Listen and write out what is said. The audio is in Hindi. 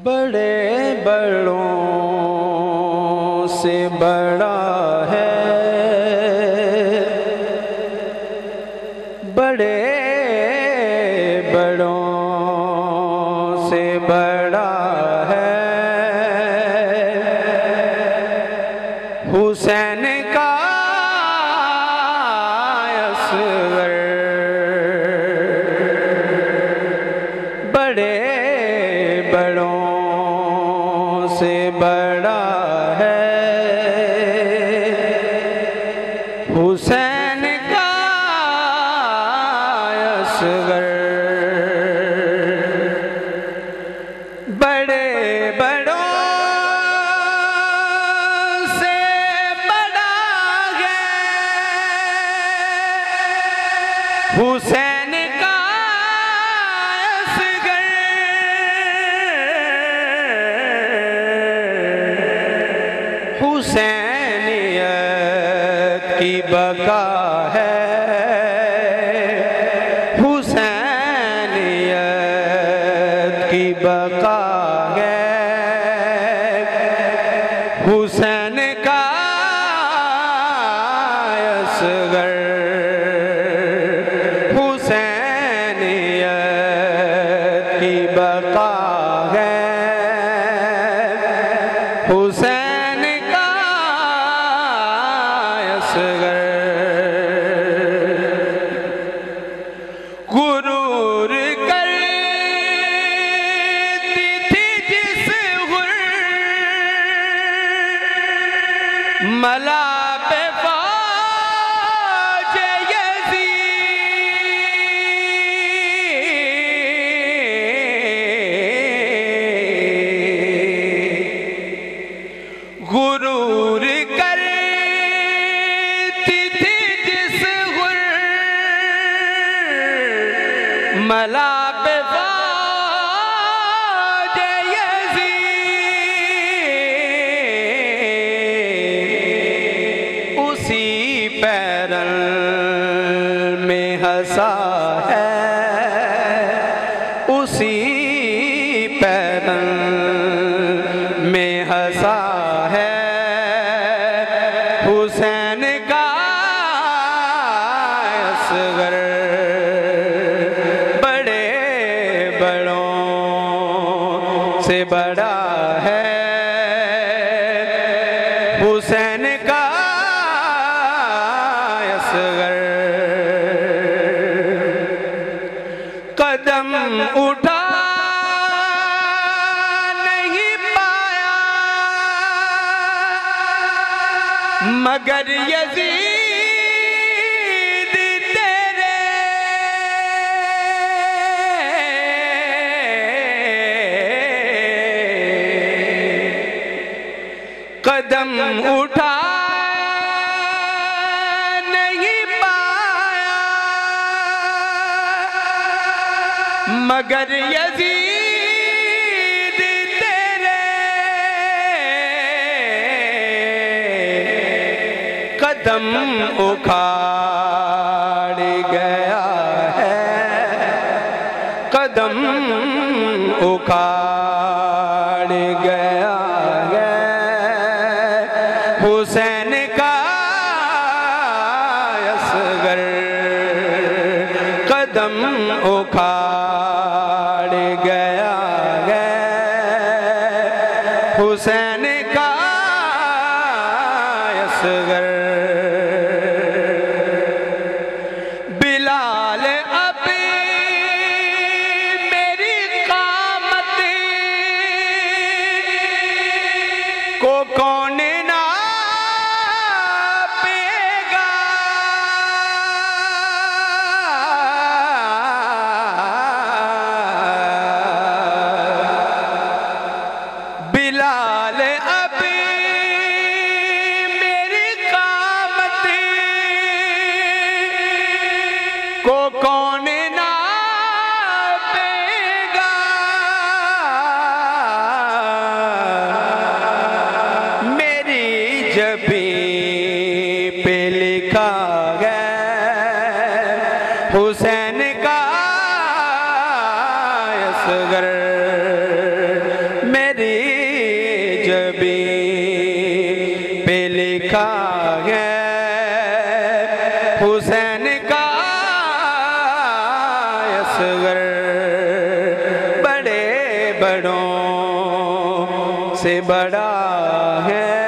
बड़े बड़ों से बड़ा है, बड़े बड़ों से बड़ा है हुसैन का असगर। बड़े बड़ों से बड़ा है हुसैन का असगर। बड़े बड़ों से बड़ा है हुसैन का असगर। हुसैनियत की बका है, हुसैनियत की बका है हुसैन का असगर। हुसैनियत की बका है हुसैन का असगर। गुरूर करती थी जिस गुर मला पे फौज यज़ीद। गुरूर करती थी जिस गुर मला पे फौज यज़ीद। उसी पैरल में हंसा है, उसी पैरल में हंसा है हुसैन का असगर। बड़े बड़ों से बड़ा है हुसैन का असगर। कदम उठा नहीं पाया मगर यज़ीद तेरे। कदम उठा नहीं पाया मगर यज़ीद तेरे। कदम उखाड़ गया है, कदम उखाड़ गया है हुसैन का असगर। कदम उखाड़ गया है हुसैन का असगर। बिलाल अब मेरी कामत को कौन नापेगा। बिलाल अब मेरी कामत को कौन नापेगा। मेरी जबीं पे लिखा है हुसैन का पे लिखा है हुसैन का असगर बड़े बड़ों से बड़ा है।